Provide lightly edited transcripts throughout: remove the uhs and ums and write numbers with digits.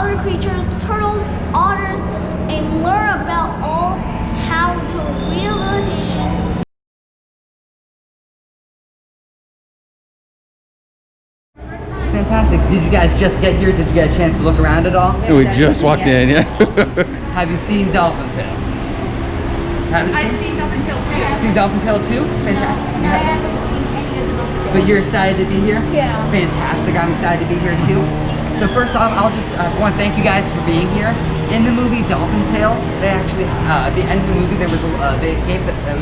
other creatures, turtles, otters, and learn about all how to rehabilitation. Fantastic. Did you guys just get here? Did you get a chance to look around at all? Yeah, we just walked in, yeah. Have you seen Dolphin Tail? Haven't I've seen Dolphin Tail too. Seen Dolphin Tail too? Fantastic. No, I haven't seen any of the Dolphin Tail. But you're excited to be here? Yeah. Fantastic. I'm excited to be here too. So first off, I'll just want to thank you guys for being here. In the movie Dolphin Tail, they actually, at the end of the movie, there was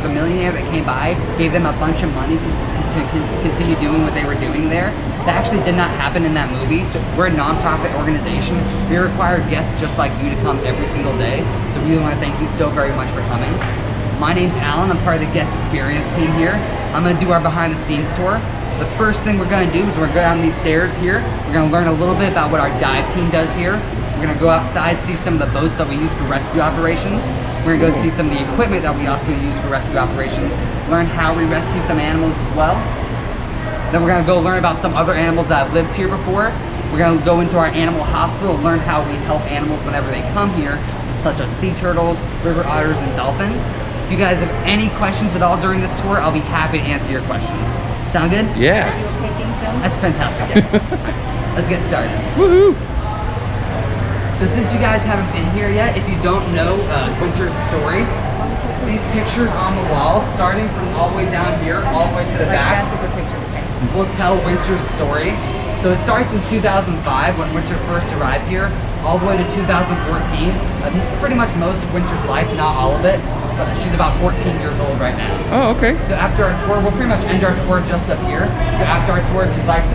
a millionaire that came by, gave them a bunch of money to continue doing what they were doing there. That actually did not happen in that movie. So we're a non-profit organization. We require guests just like you to come every single day. So we want to thank you so very much for coming. My name's Alan. I'm part of the guest experience team here. I'm going to do our behind the scenes tour. The first thing we're going to do is we're going to go down these stairs here. We're going to learn a little bit about what our dive team does here. We're going to go outside, see some of the boats that we use for rescue operations. We're going to go see some of the equipment that we also use for rescue operations. Learn how we rescue some animals as well. Then we're going to go learn about some other animals that have lived here before. We're going to go into our animal hospital and learn how we help animals whenever they come here, such as sea turtles, river otters, and dolphins. If you guys have any questions at all during this tour, I'll be happy to answer your questions. Sound good? Yes. That's fantastic. Yeah. Let's get started. Woohoo! So since you guys haven't been here yet, if you don't know Winter's story, these pictures on the wall, starting from all the way down here, all the way to the back, will tell Winter's story. So it starts in 2005 when Winter first arrived here, all the way to 2014. Pretty much most of Winter's life, not all of it. But she's about 14 years old right now. Oh, okay. So after our tour, we'll pretty much end our tour just up here. So after our tour, if you'd like to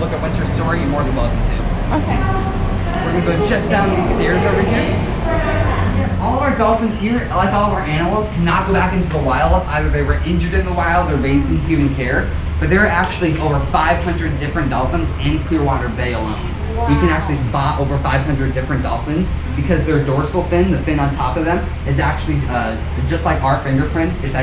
look at Winter's story, you're more than welcome to. Awesome. We're gonna go just down these stairs over here. All of our dolphins here, like all of our animals, cannot go back into the wild. Either they were injured in the wild or raised in human care. But there are actually over 500 different dolphins in Clearwater Bay alone. Wow. We can actually spot over 500 different dolphins because their dorsal fin, the fin on top of them, is actually just like our fingerprints. Each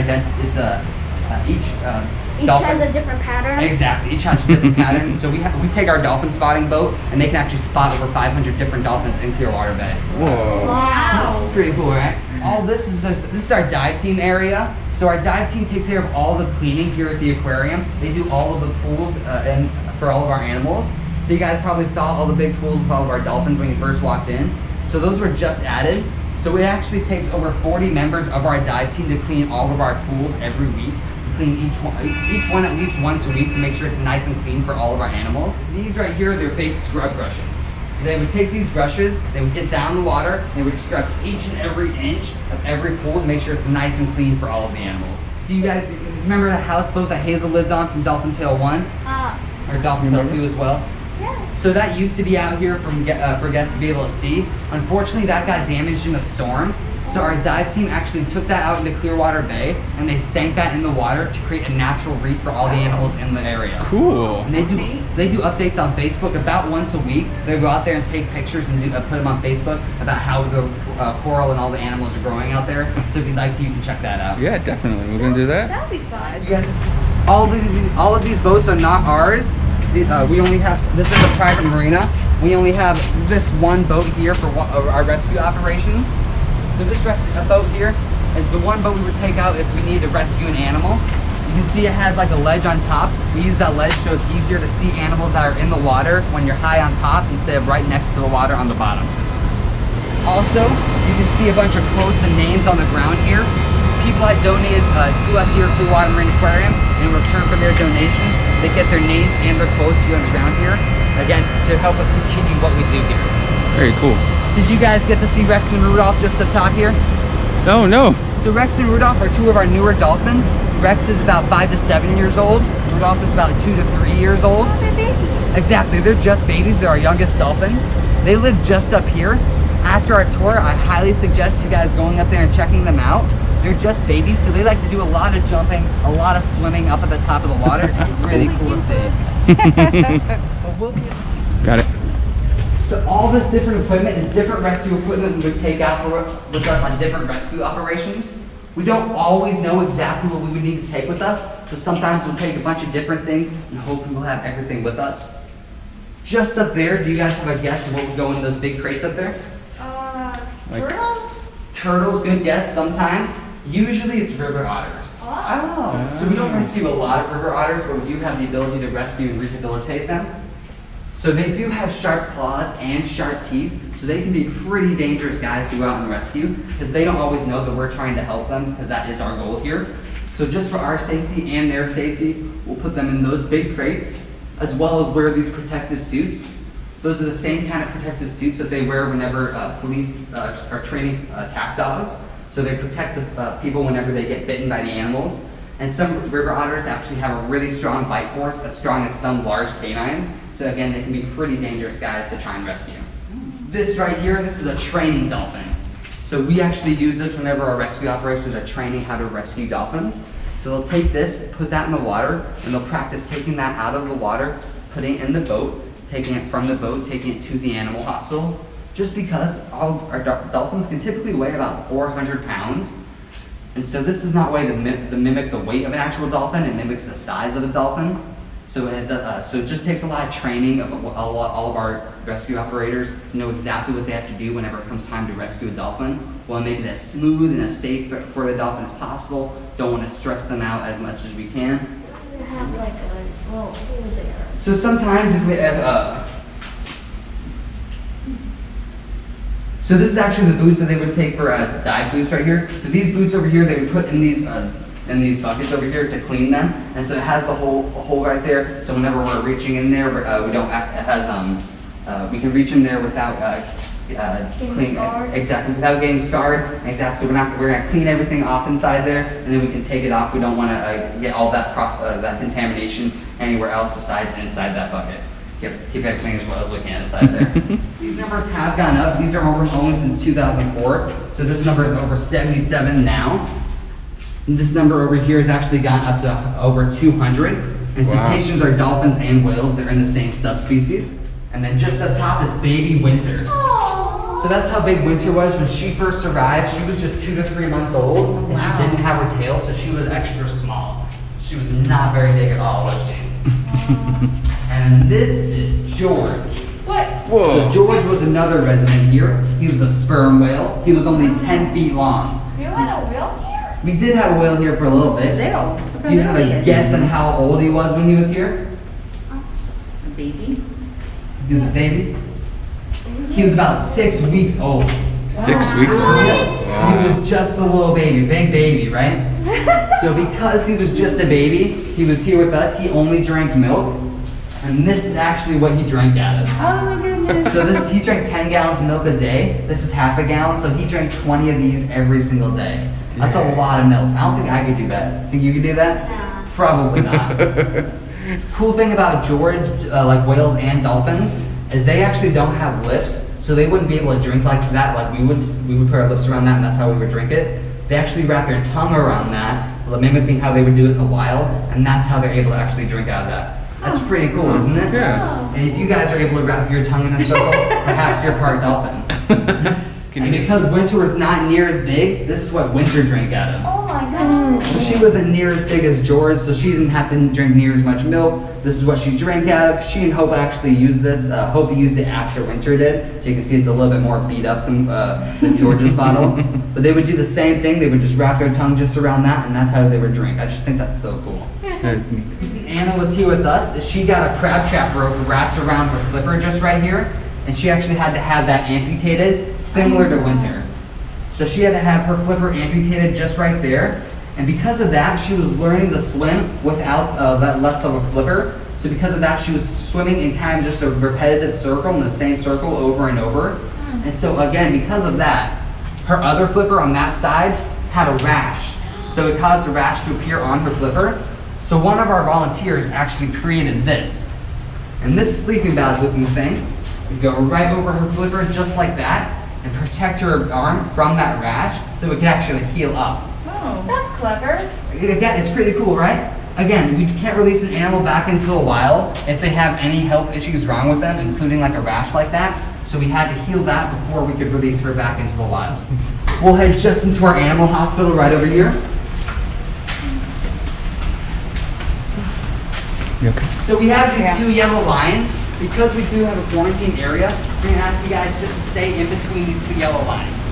dolphin has a different pattern. Exactly, each has a different pattern. So we take our dolphin spotting boat, and they can actually spot over 500 different dolphins in Clearwater Bay. Whoa! Wow, it's pretty cool, right? All this is our dive team area. So our dive team takes care of all the cleaning here at the aquarium. They do all of the pools and for all of our animals. So you guys probably saw all the big pools with all of our dolphins when you first walked in. So those were just added. So it actually takes over 40 members of our dive team to clean all of our pools every week. Clean each one at least once a week to make sure it's nice and clean for all of our animals. These right here, they're big scrub brushes. So they would take these brushes, they would get down the water, they would scrub each and every inch of every pool to make sure it's nice and clean for all of the animals. Do you guys remember the houseboat that Hazel lived on from Dolphin Tail 1? Or Dolphin Tail 2 as well? Yeah. So that used to be out here for guests to be able to see. Unfortunately, that got damaged in a storm. So our dive team actually took that out into Clearwater Bay and they sank that in the water to create a natural reef for all the animals in the area. Cool. And they do updates on Facebook about once a week. They go out there and take pictures and put them on Facebook about how the coral and all the animals are growing out there. So if you'd like to, you can check that out. Yeah, definitely. We're gonna do that. That'd be fun. You guys, all of these boats are not ours. We only have, this is a private marina. We only have this one boat here for our rescue operations. So this boat here is the one boat we would take out if we need to rescue an animal. You can see it has like a ledge on top. We use that ledge so it's easier to see animals that are in the water when you're high on top instead of right next to the water on the bottom. Also, you can see a bunch of quotes and names on the ground here. People had donated to us here at Clearwater Marine Aquarium, and in return for their donations, they get their names and their quotes here on the ground here. Again, to help us continue what we do here. Very cool. Did you guys get to see Rex and Rudolph just up top here? No, no. So Rex and Rudolph are two of our newer dolphins. Rex is about 5 to 7 years old. Rudolph is about 2 to 3 years old. Oh, they're babies. Exactly, they're just babies. They're our youngest dolphins. They live just up here. After our tour, I highly suggest you guys going up there and checking them out. They're just babies, so they like to do a lot of jumping, a lot of swimming up at the top of the water. It's really cool to see. But we'll be... Got it. So all this different equipment is different rescue equipment we would take out with us on different rescue operations. We don't always know exactly what we would need to take with us, so sometimes we'll take a bunch of different things and hopefully we'll have everything with us. Just up there, do you guys have a guess of what would go in those big crates up there? Like- Turtles? Turtles, good guess sometimes. Usually it's river otters. Oh. So we don't rescue a lot of river otters, but we do have the ability to rescue and rehabilitate them. So they do have sharp claws and sharp teeth, so they can be pretty dangerous guys to go out and rescue, because they don't always know that we're trying to help them, because that is our goal here. So just for our safety and their safety, we'll put them in those big crates, as well as wear these protective suits. Those are the same kind of protective suits that they wear whenever police are training attack dogs. So they protect the people whenever they get bitten by the animals. And some river otters actually have a really strong bite force, as strong as some large canines. So again, they can be pretty dangerous guys to try and rescue. This right here, this is a training dolphin. So we actually use this whenever our rescue operations are training how to rescue dolphins. So they'll take this, put that in the water, and they'll practice taking that out of the water, putting it in the boat, taking it from the boat, taking it to the animal hospital. Just because all our dolphins can typically weigh about 400 pounds. And so this does not mimic the weight of an actual dolphin, it mimics the size of a dolphin. So it just takes a lot of training of all of our rescue operators to know exactly what they have to do whenever it comes time to rescue a dolphin. We want to make it as smooth and as safe for the dolphin as possible. Don't want to stress them out as much as we can. You have like a little hole there. So sometimes if we have, so this is actually the boots that they would take for dive boots right here. So these boots over here, they would put in these buckets over here to clean them. And so it has the hole right there. So whenever we're reaching in there, we can reach in there without clean, exactly, without getting scarred. Exactly. So we're gonna clean everything off inside there, and then we can take it off. We don't want to get all that contamination anywhere else besides inside that bucket. Keep everything as well as we can inside there. These numbers have gone up. These are over only since 2004. So this number is over 77 now. And this number over here has actually gone up to over 200. And Wow. cetaceans are dolphins and whales. They're in the same subspecies. And then just up top is baby Winter. So that's how big Winter was when she first arrived. She was just 2 to 3 months old, and she didn't have her tail, so she was extra small. She was not very big at all, was she? And this is George. What? Whoa. So George was another resident here. He was a sperm whale. He was only 10 feet long. You had a whale here? We did have a whale here for a little bit. Little. Do you have a guess on how old he was when he was here? A baby? He was a baby? He was about 6 weeks old. 6 weeks old. So he was just a little baby, big baby, right? So because he was just a baby, he was here with us, he only drank milk. And this is actually what he drank out of. Oh my goodness. So he drank 10 gallons of milk a day. This is half a gallon, so he drank 20 of these every single day. That's a lot of milk. I don't think I could do that. Think you could do that? Nah. Probably not. Cool thing about George, like whales and dolphins, is they actually don't have lips, so they wouldn't be able to drink like that, like we would. We would put our lips around that, and that's how we would drink it. They actually wrap their tongue around that, mimicking how they would do it in the wild, and that's how they're able to actually drink out of that. That's pretty cool, isn't it? Yeah. And if you guys are able to wrap your tongue in a circle, perhaps you're part dolphin. Can And you because Winter was not near as big, this is what Winter drank out of. Oh my god. So she wasn't near as big as George, so she didn't have to drink near as much milk. This is what she drank out of. She and Hope actually used this. Hope used it after Winter did. So you can see it's a little bit more beat up than George's bottle. But they would do the same thing. They would just wrap their tongue just around that, and that's how they would drink. I just think that's so cool. That's neat. Anna was here with us. She got a crab trap rope wrapped around her flipper just right here. And she actually had to have that amputated, similar to Winter. So she had to have her flipper amputated just right there. And because of that, she was learning to swim without that less of a flipper. So because of that, she was swimming in kind of just a repetitive circle, in the same circle over and over. And so again, because of that, her other flipper on that side had a rash. So it caused a rash to appear on her flipper. So one of our volunteers actually created this. And this sleeping bag looking thing would go right over her flipper just like that and protect her arm from that rash so it could actually heal up. Oh. That's clever. Again, it's pretty cool, right? Again, we can't release an animal back into the wild if they have any health issues wrong with them, including like a rash like that. So we had to heal that before we could release her back into the wild. We'll head just into our animal hospital right over here. You okay? So we have these Yeah. 2 yellow lines. because we do have a quarantine area, we're gonna ask you guys just to stay in between these two yellow lines.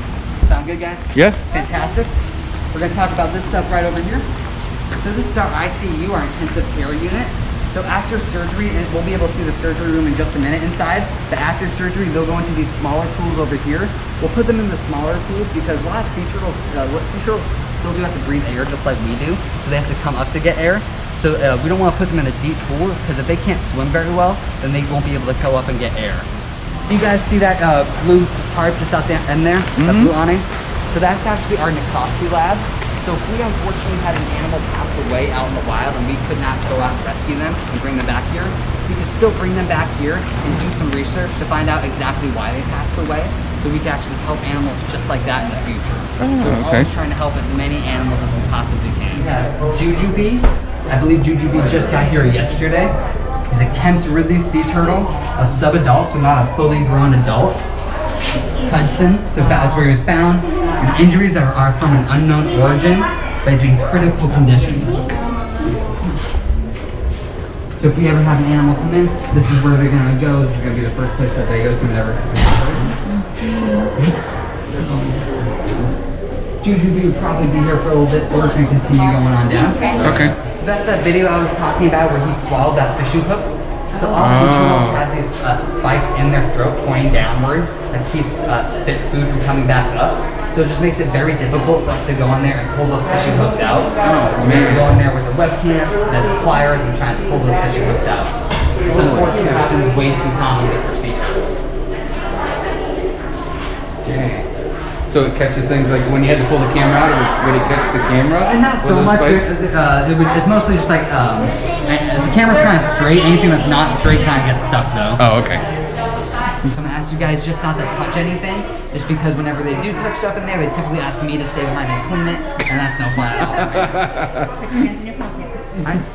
Sound good, guys? Yeah. Fantastic. We're gonna talk about this stuff right over here. So this is our ICU, our intensive care unit. So after surgery, and we'll be able to see the surgery room in just a minute inside, but after surgery, they'll go into these smaller pools over here. We'll put them in the smaller pools because a lot of sea turtles still do have to breathe air just like we do, so they have to come up to get air. So we don't want to put them in a deep pool because if they can't swim very well, then they won't be able to go up and get air. You guys see that blue tarp just out there in there, the blue awning? So that's actually our necropsy lab. So if we unfortunately had an animal pass away out in the wild and we could not go out and rescue them and bring them back here, we could still bring them back here and do some research to find out exactly why they passed away, so we can actually help animals just like that in the future. So we're always trying to help as many animals as we possibly can. We have Jujubee. I believe Jujubee just got here yesterday. He's a Kemp's Ridley sea turtle, a sub-adult, so not a fully grown adult. Hudson, so that's where he was found. And injuries are from an unknown origin, but it's in critical condition. So if we ever have an animal come in, this is where they're gonna go. This is gonna be the first place that they go to whenever it's Jujubee will probably be here for a little bit, so we're just gonna continue going on down. Okay. So that's that video I was talking about where he swallowed that fishing hook. So all sea turtles have these spikes in their throat pointing downwards that keeps food from coming back up. So it just makes it very difficult for us to go in there and pull those fishing hooks out. So we have to go in there with a webcam and pliers and try and pull those fishing hooks out. It's unfortunately happens way too commonly for sea turtles. Dang. So it catches things like when you had to pull the camera out, would it catch the camera? And not so much. It's mostly just like the camera's kind of straight. Anything that's not straight kind of gets stuck though. Oh, okay. So I'm gonna ask you guys just not to touch anything, just because whenever they do touch stuff in there, they typically ask me to stay behind and clean it, and that's no fun at all. Put your hands in your pocket.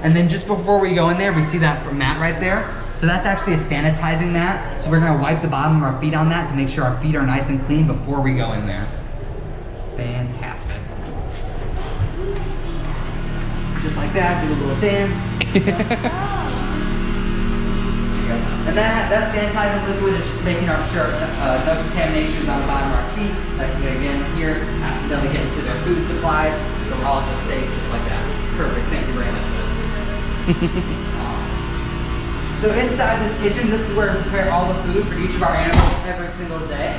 And then just before we go in there, we see that mat right there. So that's actually a sanitizing mat. So we're gonna wipe the bottom of our feet on that to make sure our feet are nice and clean before we go in there. Fantastic. Just like that, do a little dance. And that sanitizing liquid is just making sure no contamination is on the bottom of our feet. Like again here, accidentally get into their food supply. So we're all just safe, just like that. Perfect, thank you very much. Awesome. So inside this kitchen, this is where we prepare all the food for each of our animals every single day.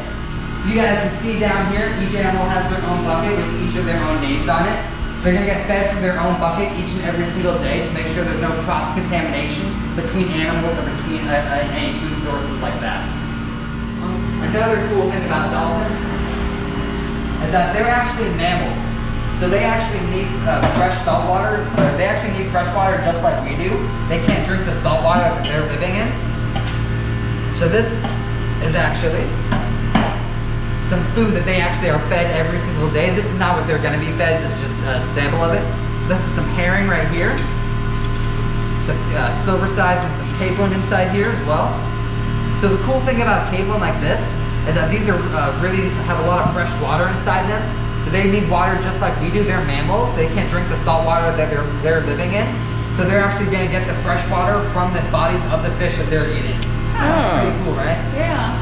You guys can see down here, each animal has their own bucket with each of their own names on it. They're gonna get fed from their own bucket each and every single day to make sure there's no cross-contamination between animals or between any food sources like that. Another cool thing about dolphins is that they're actually mammals. So they actually need fresh salt water. They actually need fresh water just like we do. They can't drink the salt water that they're living in. So this is actually some food that they actually are fed every single day. This is not what they're gonna be fed, this is just a sample of it. This is some herring right here. Some silver sides and some capelin inside here as well. So the cool thing about capelin like this is that these are really have a lot of fresh water inside them. So they need water just like we do. They're mammals. They can't drink the salt water that they're living in. So they're actually gonna get the fresh water from the bodies of the fish that they're eating. So that's pretty cool, right? Yeah.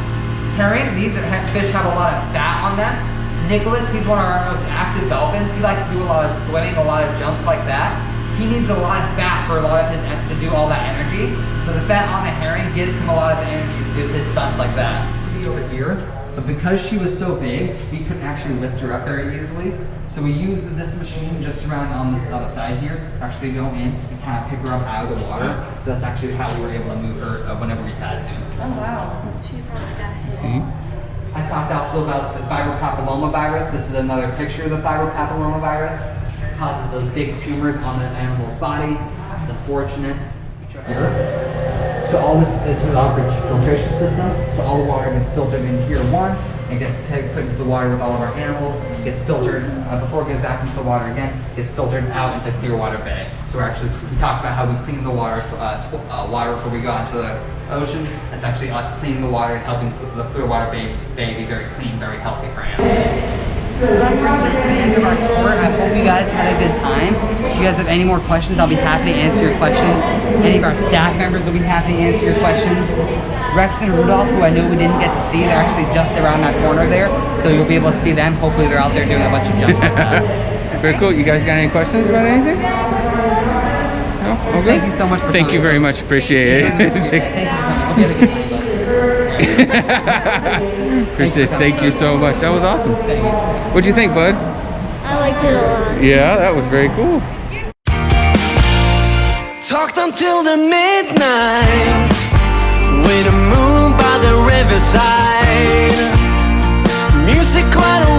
Herring, these fish have a lot of fat on them. Nicholas, he's one of our most active dolphins. He likes to do a lot of swimming, a lot of jumps like that. He needs a lot of fat for a lot of his to do all that energy. So the fat on the herring gives him a lot of the energy to do his stunts like that. Over here, but because she was so big, we couldn't actually lift her up very easily. So we used this machine just around on this other side here to actually go in and kind of pick her up out of the water. So that's actually how we were able to move her whenever we had to. Oh, wow. She probably got hit. See? I talked also about the fibropapilloma virus. This is another picture of the fibropapilloma virus. It causes those big tumors on the animal's body. It's unfortunate. So all this is through our filtration system. So all the water gets filtered in here once and gets put into the water with all of our animals. It gets filtered before it goes back into the water again. It gets filtered out into Clearwater Bay. So we talked about how we clean the water before we go out into the ocean. That's actually us cleaning the water and helping the Clearwater Bay be very clean, very healthy for animals. That brings us to the end of our tour. I hope you guys had a good time. If you guys have any more questions, I'll be happy to answer your questions. Any of our staff members will be happy to answer your questions. Rex and Rudolph, who I know we didn't get to see, they're actually just around that corner there, so you'll be able to see them. Hopefully they're out there doing a bunch of jumps like that. Very cool. You guys got any questions about anything? No? Okay. Thank you so much for Thank coming. you very much. Appreciate Thank you it. for coming. Hope you had a good time, bud. Appreciate it. Thank you so much. That was awesome. What'd you think, bud? I liked it a lot. Yeah, that was very cool. Talked until the midnight with the moon by the riverside. Music quite a